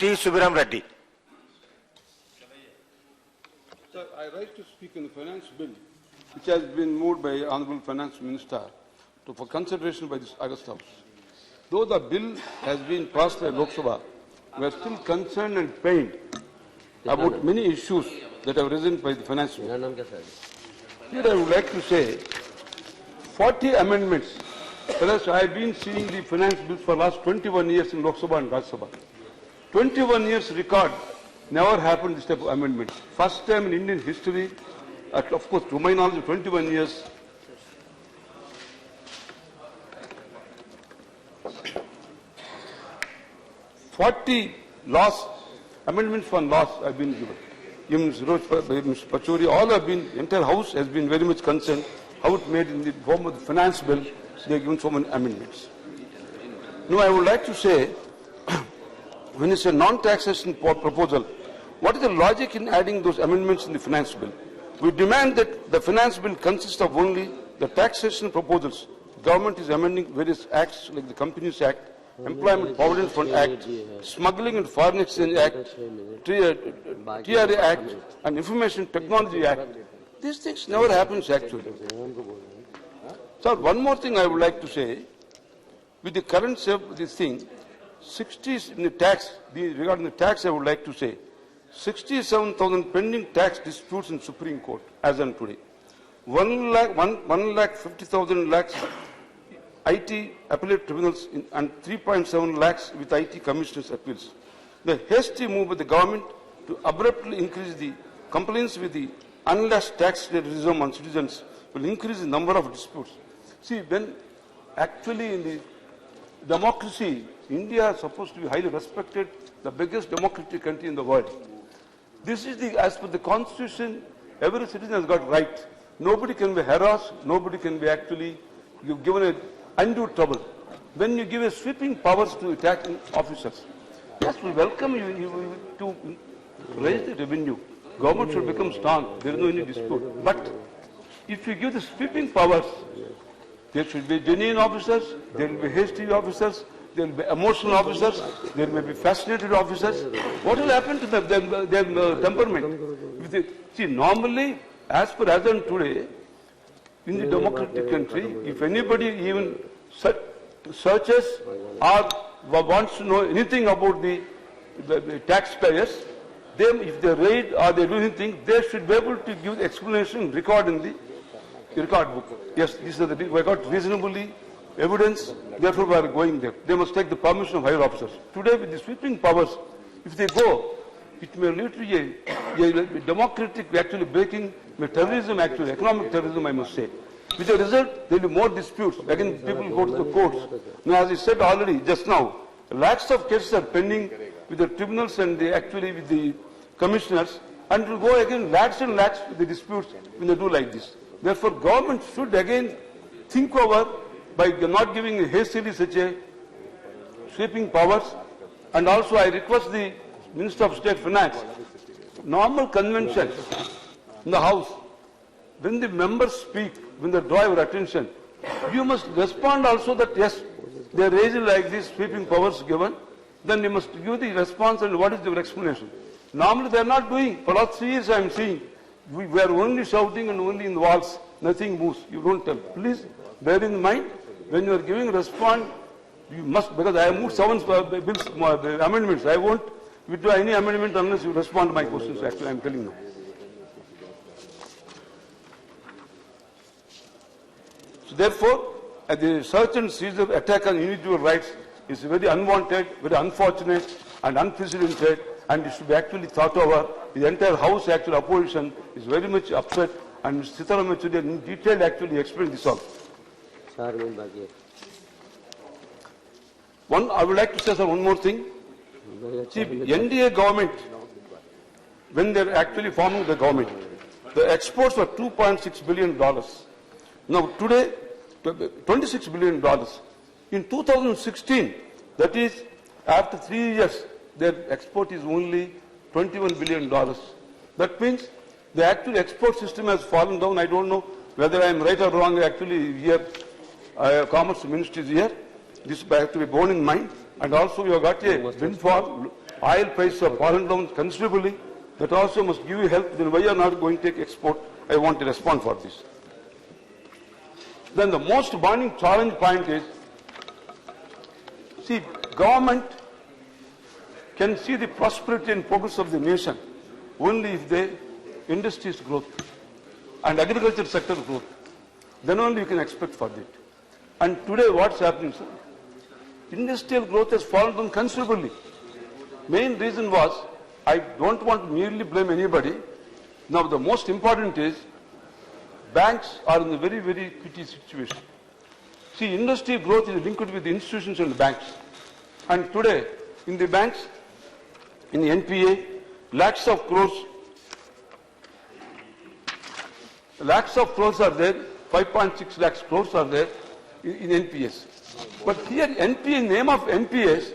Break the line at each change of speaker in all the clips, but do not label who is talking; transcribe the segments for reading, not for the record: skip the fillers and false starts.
T. Subbarami Reddy.
Sir, I rise to speak on the finance bill, which has been moved by Honorable Finance Minister for consideration by this August House. Though the bill has been passed by Lok Sabha, we are still concerned and pained about many issues that have risen by the finance bill. Here I would like to say 40 amendments. Whereas I have been seeing the finance bill for the last 21 years in Lok Sabha and Rajya Sabha. 21 years record, never happened this type of amendment. First time in Indian history, of course, to my knowledge, 21 years. Laws, amendments for laws have been given. Mr. Pachuri, all have been, the entire House has been very much concerned how it made in the form of the finance bill, they have given so many amendments. Now I would like to say, when it's a non-taxation proposal, what is the logic in adding those amendments in the finance bill? We demand that the finance bill consists of only the taxation proposals. Government is amending various acts like the Companies Act, Employment Provident Fund Act, Smuggling and Foreign Exchange Act, TRA Act, and Information Technology Act. These things never happens actually. Sir, one more thing I would like to say. With the current this thing, 60 in the tax, regarding the tax I would like to say, 67,000 pending tax disputes in Supreme Court as on today. 1,50,000 lakhs IT appellate tribunals and 3.7 lakhs with IT commissioners appeals. The hasty move of the government to abruptly increase the complaints with the unless tax terrorism on citizens will increase the number of disputes. See, when actually in the democracy, India is supposed to be highly respected, the biggest democratic country in the world. This is as per the Constitution, every citizen has got right. Nobody can be harassed, nobody can be actually given a undue trouble. When you give a sweeping powers to attacking officers, yes, we welcome you to raise the revenue. Government should become strong. There is no any dispute. But if you give the sweeping powers, there should be genuine officers, there will be hasty officers, there will be emotional officers, there may be fascinated officers. What will happen to their temperament? See, normally, as per as on today, in the democratic country, if anybody even searches or wants to know anything about the taxpayers, then if they raid or they do anything, they should be able to give the explanation record in the record book. Yes, these are we got reasonably evidence, therefore we are going there. They must take the permission of higher officers. Today with the sweeping powers, if they go, it may lead to a democratic actually breaking terrorism, actually economic terrorism, I must say. With the result, there will be more disputes. Again, people go to the courts. Now, as I said already just now, lakhs of cases are pending with the tribunals and actually with the commissioners, and will go again lakhs and lakhs with the disputes when they do like this. Therefore, government should again think over by not giving hastily such a sweeping powers. And also, I request the Minister of State Finance, normal conventions in the House, when the members speak, when they draw your attention, you must respond also that yes, they are raising like this sweeping powers given, then you must give the response and what is your explanation. Normally they are not doing. For last 3 years I am seeing, we are only shouting and only in the walls, nothing moves. You don't tell. Please bear in mind, when you are giving a response, you must, because I have moved 7 bills, amendments. I won't withdraw any amendment unless you respond to my questions. Actually, I am telling you. So therefore, the search and seizure attack on individual rights is very unwanted, very unfortunate and unprecedented, and it should be actually thought over. The entire House, actual opposition, is very much upset, and Mr. Subbarami today in detail actually explained this all. I would like to say, sir, one more thing. See, NDA government, when they are actually forming the government, the exports were $2.6 billion. Now today, $26 billion. In 2016, that is, after 3 years, their export is only $21 billion. That means the actual export system has fallen down. I don't know whether I am right or wrong. Actually, here, Commerce Ministry is here. This has to be borne in mind. And also, you have got a windfall. Oil prices have fallen down considerably. That also must give you help. Then why you are not going to take export? I want to respond for this. Then the most burning challenge point is, see, government can see the prosperity and progress of the nation only if the industry's growth and agriculture sector growth. Then only you can expect for it. And today what's happening, sir? Industrial growth has fallen down considerably. Main reason was, I don't want to merely blame anybody. Now the most important is, banks are in a very, very critical situation. See, industry growth is linked with the institutions and the banks. And today, in the banks, in the NPA, lakhs of crores are there, 5.6 lakhs crores are there in NPS. But here, NPA, in name of NPS,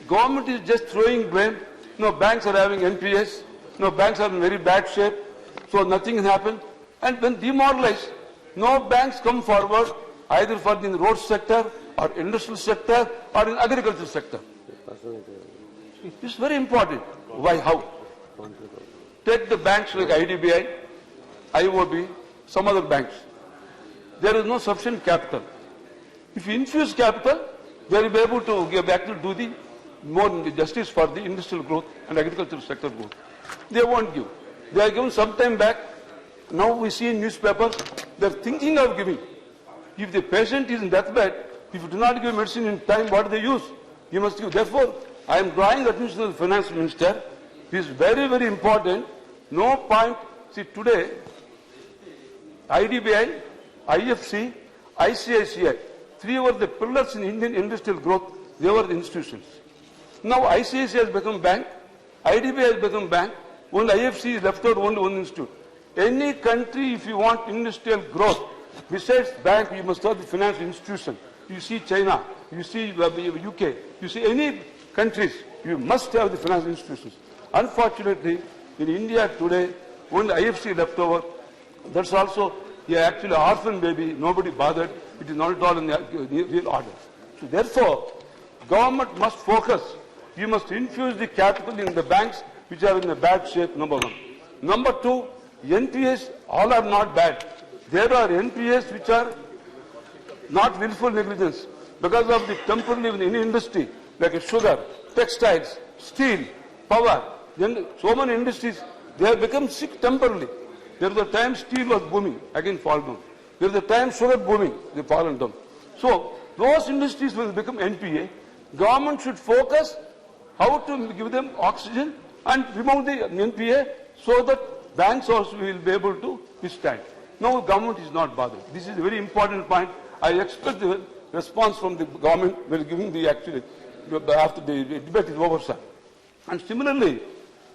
government is just throwing blame. No, banks are having NPS. No, banks are in very bad shape. So nothing can happen. And when demoralized, no banks come forward either for the road sector or industrial sector or in agricultural sector. It's very important. Why? How? Take the banks like IDBI, IOB, some other banks. There is no sufficient capital. If you infuse capital, they will be able to do the more justice for the industrial growth and agricultural sector growth. They won't give. They are given some time back. Now we see in newspapers, they are thinking of giving. If the patient is in deathbed, if you do not give medicine in time, what do they use? You must give. Therefore, I am drawing attention to the finance minister. It is very, very important. No point. See, today, IDBI, IFC, ICICI, three were the pillars in Indian industrial growth. They were the institutions. Now ICICI has become bank, IDBI has become bank, only IFC is left out, only one institute. Any country, if you want industrial growth, besides bank, you must have the financial institution. You see China, you see UK, you see any countries, you must have the financial institutions. Unfortunately, in India today, only IFC left over. That's also actually orphan baby, nobody bothered. It is not at all in the real order. So therefore, government must focus. You must infuse the capital in the banks which are in a bad shape, number one. Number two, NPAs, all are not bad. There are NPAs which are not willful negligence because of the temporary in any industry, like sugar, textiles, steel, power. Then so many industries, they have become sick temporarily. There was a time steel was booming, again fall down. There was a time sugar booming, they fallen down. So those industries will become NPA. Government should focus how to give them oxygen and remove the NPA so that banks also will be able to withstand. No, government is not bothered. This is a very important point. I expect the response from the government when giving the actually after the debate is over, sir. And similarly,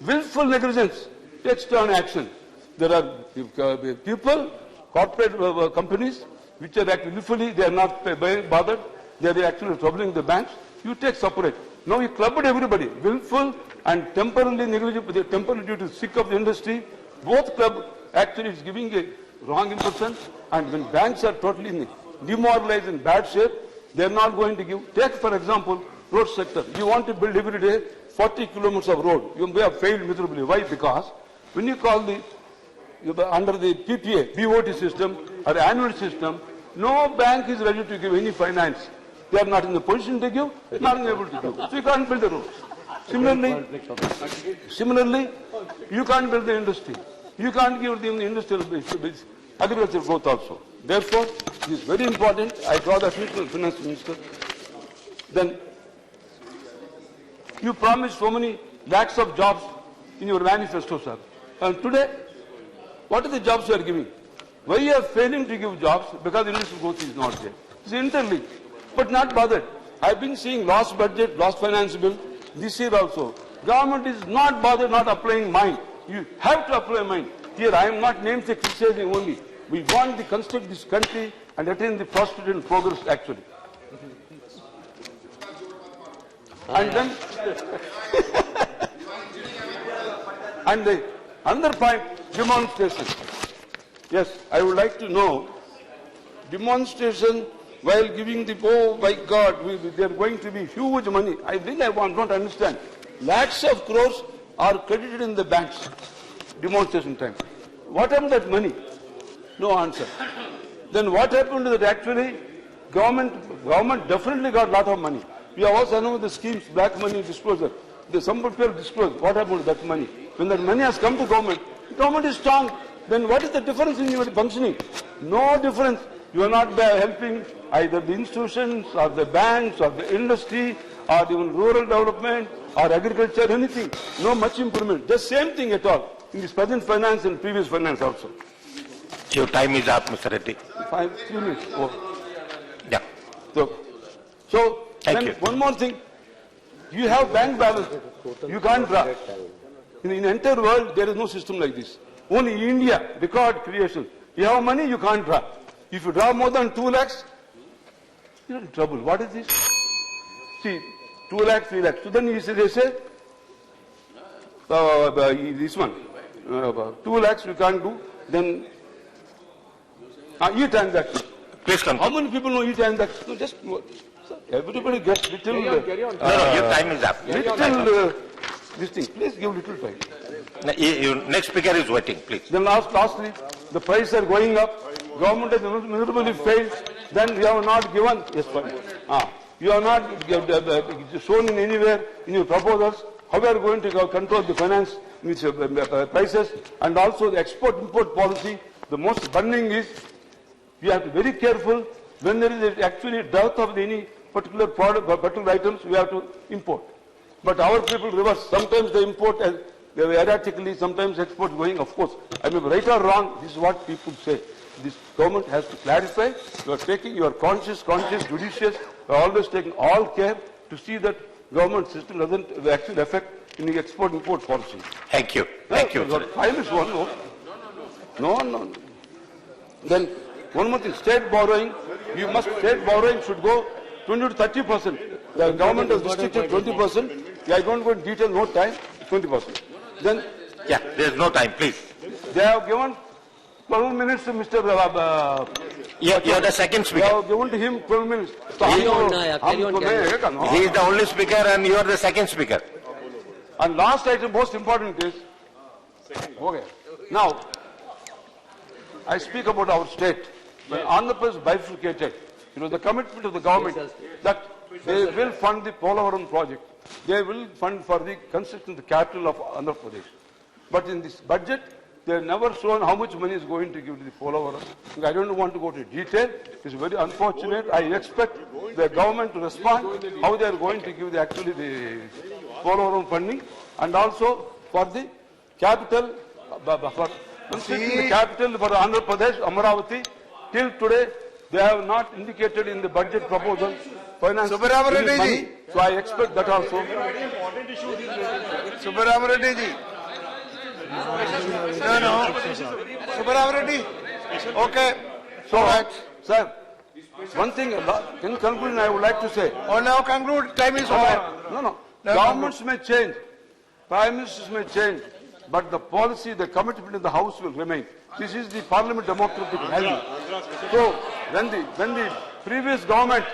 willful negligence takes turn action. There are people, corporate companies, which are actually willfully, they are not bothered. They are actually troubling the banks. You take separate. Now you clubbed everybody, willful and temporarily negligible, temporarily due to sick of the industry. Both club actually is giving a wrong impression. And when banks are totally demoralized in bad shape, they are not going to give. Take for example, road sector. You want to build every day 40 kilometers of road. You have failed miserably. Why? Because when you call under the PPA, BOT system or annual system, no bank is ready to give any finance. They are not in the position to give, not able to give. So you can't build the roads. Similarly, you can't build the industry. You can't give the industrial agricultural growth also. Therefore, it is very important. I draw the attention to the finance minister. Then you promised so many lakhs of jobs in your manifesto, sir. And today, what are the jobs you are giving? Why you are failing to give jobs? Because industrial growth is not there. It's interlinked, but not bothered. I've been seeing lost budget, lost finance bill this year also. Government is not bothered, not applying mind. You have to apply mind. Here I am not namesake criticizing only. We want to construct this country and attain the prosperity and progress actually. And then, and the another point, demonstration. Yes, I would like to know, demonstration while giving the, oh my God, they are going to be huge money. I really don't understand. lakhs of crores are credited in the banks. Demonstration time. What happened to that money? No answer. Then what happened to that actually? Government definitely got a lot of money. We have also announced the schemes, black money disclosure. Some people disclose what happened to that money. When that money has come to government is strong. Then what is the difference in your functioning? No difference. You are not helping either the institutions or the banks or the industry or even rural development or agriculture, anything. No much improvement. Just same thing at all in this present finance and previous finance also.
Your time is up, Mr. Reddy.
3 minutes. Oh.
Yeah.
So
Thank you.
One more thing. You have bank balance. You can't draw. In the entire world, there is no system like this. Only India, record creation. You have money, you can't draw. If you draw more than 2 lakhs, you're in trouble. What is this? See, 2 lakhs, 3 lakhs. So then they say, this one, 2 lakhs we can't do. Then, e-transaction.
Please continue.
How many people know e-transaction? No, just everybody gets little.
Carry on. No, your time is up.
Little this thing. Please give little time.
Next speaker is waiting, please.
Then lastly, the prices are going up. Government has miserably failed. Then we have not given. Yes, fine. You are not shown in anywhere in your proposals how we are going to control the finance with prices, and also the export-import policy. The most burning is we have to be very careful when there is actually dearth of any particular product or particular items. We have to import. But our people reverse. Sometimes they import erratically, sometimes export going. Of course, I mean, right or wrong, this is what people say. This government has to clarify. You are conscious, judicious. You are always taking all care to see that government system doesn't actually affect in the export-import policy.
Thank you. Thank you.
Time is one. No. Then one more thing. State borrowing. State borrowing should go 20 to 30%. The government has restricted 20%. I don't go in detail. No time. 20%. Then.
Yeah. There is no time. Please.
They have given 12 minutes to Mr.
You are the second speaker.
They have given to him 12 minutes.
He is the only speaker and you are the second speaker.
And last item, most important is, okay. Now, I speak about our state. When Andhra Pradesh is bifurcated, the commitment of the government that they will fund the Polavaram project. They will fund for the construction of the capital of Andhra Pradesh. But in this budget, they have never shown how much money is going to give to the Polavaram. I don't want to go to detail. It's very unfortunate. I expect the government to respond how they are going to give the Polavaram funding, and also for the capital, for constructing the capital for Andhra Pradesh, Amaravati. Till today, they have not indicated in the budget proposal finance money. So I expect that also.
Subbarami Reddy ji. No. Subbarami Reddy. Okay.
So, sir, one thing in conclusion I would like to say.
Oh, now conclude. Time is over.
No. Governments may change, prime ministers may change, but the policy, the commitment in the House will remain. This is the parliament democratic value. So, when the previous government,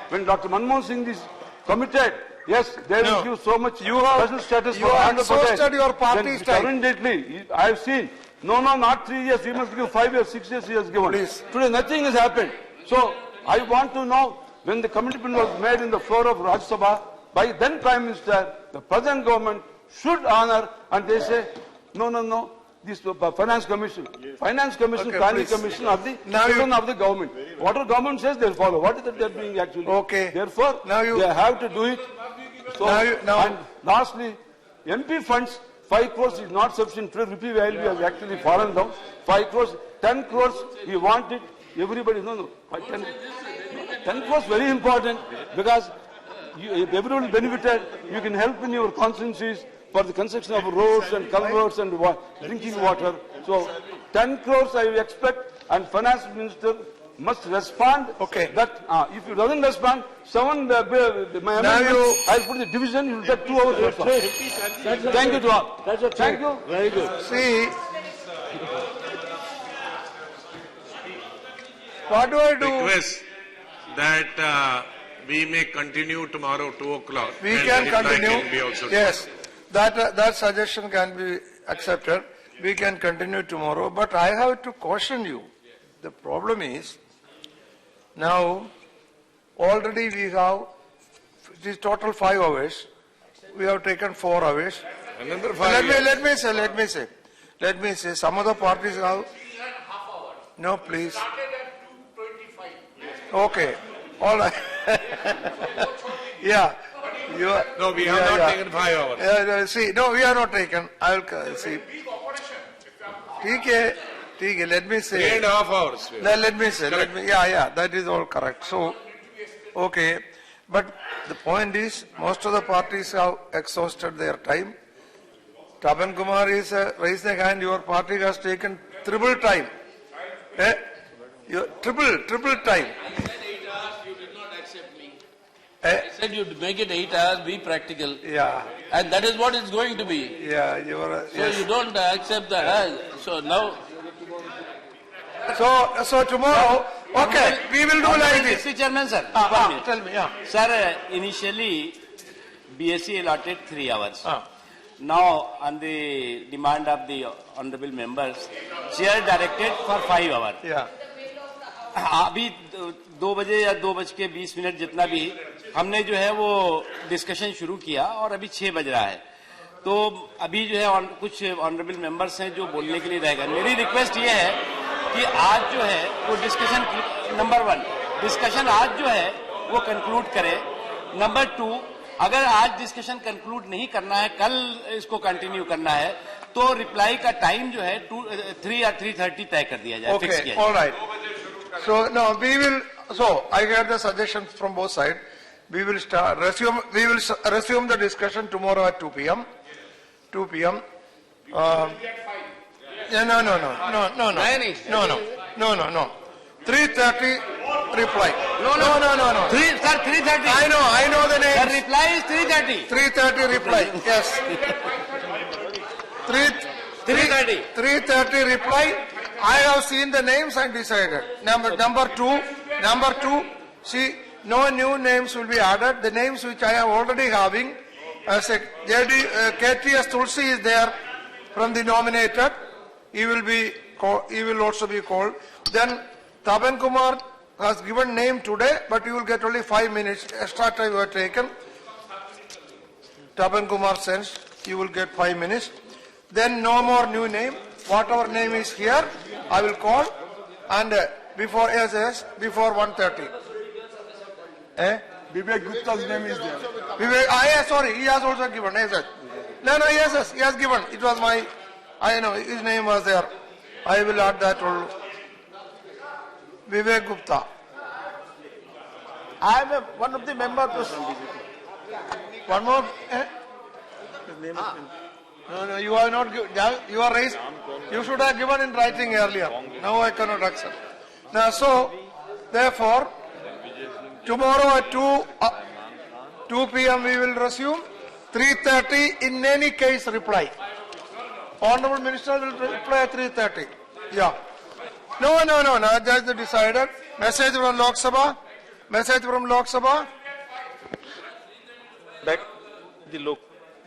when Dr. Manmohan Singh is committed, yes, they will give so much special status for Andhra Pradesh.
Your party's time.
Immediately, I have seen. No, not 3 years. We must give 5 years, 6 years. He has given.
Please.
Today, nothing has happened. So, I want to know when the commitment was made in the floor of Rajya Sabha by then Prime Minister, the present government should honor, and they say, no. This Finance Commission, Finance Commission,
okay,
Planning Commission of the children of the government. Whatever government says, they'll follow. What is that they're doing actually?
Okay.
Therefore, they have to do it. So, and lastly, MP funds, 5 crores is not sufficient. Today, rupee value has actually fallen down. 5 crores, 10 crores, we want it. Everybody, no. 10 crores very important because everyone benefited. You can help in your constituencies for the construction of roads and culverts and drinking water. So 10 crores I expect, and Finance Minister must respond.
Okay.
That if you doesn't respond, someone my amendment, I'll put the division. You will get 2 hours. Thank you to all. Thank you.
Very good. See, what do I do?
Request that we may continue tomorrow 2 o'clock.
We can continue.
Can be also
yes. that suggestion can be accepted. We can continue tomorrow, but I have to caution you. The problem is, now already we have, it is total 5 hours. We have taken 4 hours.
Another 5 years.
Let me say, some other parties have. No, please. Okay, all right. Yeah. You are,
No, we have not taken 5 hours.
See, no, we are not taken. I will see. TK, let me say.
3.5 hours.
Let me say. That is all correct. So, okay. But the point is, most of the parties have exhausted their time. Tapan Kumar is raised the hand. Your party has taken triple time. Triple time.
I said 8 hours, you did not accept me. I said you'd make it 8 hours, be practical.
Yeah.
And that is what it's going to be.
Yeah, you are.
So you don't accept that. So now.
So tomorrow, okay, we will do like this.
Mr. Chairman, sir.
Tell me, yeah.
Sir, initially, BSc allotted 3 hours. Now, on the demand of the honorable members, chair directed for 5 hours.
Yeah.
अभी 2 बजे या 2:20 जितना भी हमने जो है वो discussion शुरू किया और अभी 6 बज रहा है, तो अभी जो है कुछ ऑनरेबल मेंबर्स हैं जो बोलने के लिए रहेगा. मेरी रिक्वेस्ट ये है कि आज जो है वो डिस्कशन नंबर 1 डिस्कशन आज जो है वो कंक्लूड करें. नंबर 2, अगर आज डिस्कशन कंक्लूड नहीं करना है, कल इसको कंटिन्यू करना है, तो रिप्लाई का टाइम जो है 3 या 3:30 तय कर दिया जाए. फिक्स किया जाए.
All right. So no, we will. So I get the suggestions from both sides. We will resume the discussion tomorrow at 2 p.m. 2 p.m. No. 3:30 reply. No.
3:30.
I know the name.
The reply is 3:30.
3:30 reply. Yes.
3:30.
3:30 reply. I have seen the names and decided. Number two. See, no new names will be added. The names which I am already having, as a KTS Tulsi is there from the nominated. He will also be called. Then Tapan Kumar has given name today, but you will get only 5 minutes. Extra time you have taken. Tapan Kumar sends, you will get 5 minutes. Then no more new name. Whatever name is here, I will call, and before 1:30.
Vivek Gupta's name is there.
Vivek, sorry, he has also given. Yes, he has given. It was my, I know, his name was there. I will add that all. Vivek Gupta.
I am one of the members.
One more. No, you are not. You are raised. You should have given in writing earlier. Now I cannot accept. Now, so therefore, tomorrow at 2 p.m. we will resume. 3:30. In any case, reply. Honorable Minister will reply at 3:30. Yeah. No. That's decided. Message from Lok Sabha.
Back the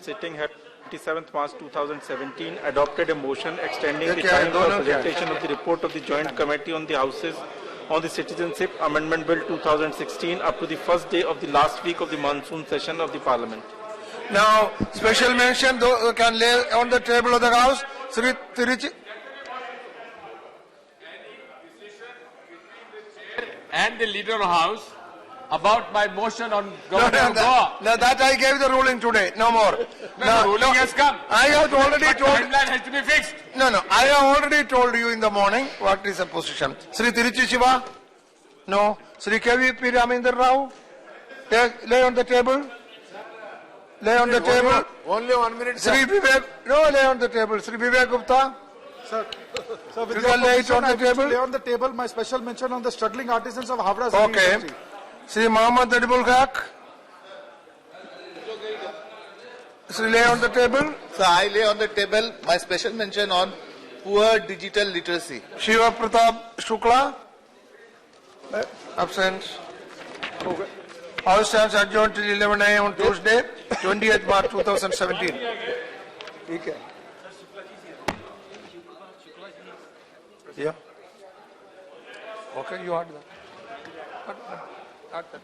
sitting had 27th March 2017 adopted a motion extending the time for presentation of the report of the Joint Committee on the Houses on the Citizenship Amendment Bill 2016 up to the first day of the last week of the monsoon session of the Parliament.
Now, special mention can lay on the table of the House. Sri Tiruchi.
And the leader of the House about my motion on Governor Goa.
No, that I gave the ruling today. No more.
The ruling has come.
I have already told.
Timeline has to be fixed.
No. I have already told you in the morning what is the position. Sri Tiruchi Shiva? No. Sri KVP Ramendra Rao? Lay on the table.
Only 1 minute.
Sri Vivek. No, lay on the table. Sri Vivek Gupta.
Sir, with
You
your
can lay it
permission,
on the
I wish to
table.
lay on the table my special mention on the struggling artisans of Havra.
Okay. Sri Muhammad Adibul Khak. Sri lay on the table.
So I lay on the table my special mention on poor digital literacy.
Shiva Pratap Shukla. Absent. House stands adjourned till 11 a.m. on Tuesday, 28th March 2017. ठीक है. Yeah. Okay, you heard that. Not that.